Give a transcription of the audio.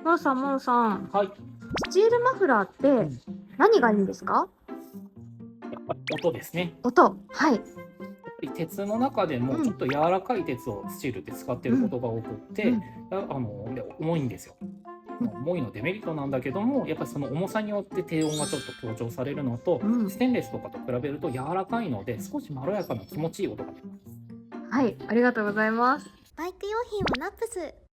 モンさん、はい。スチールマフラーって何がいいんですか？やっぱり音ですね。音。はい。やっぱり鉄の中でもちょっと柔らかい鉄をスチールって使ってることが多くって、で重いんですよ。重いのデメリットなんだけども、やっぱりその重さによって低音がちょっと強調されるのと、ステンレスとかと比べると柔らかいので少しまろやかな気持ちいい音が出ます。はい、ありがとうございます。バイク用品はナップス。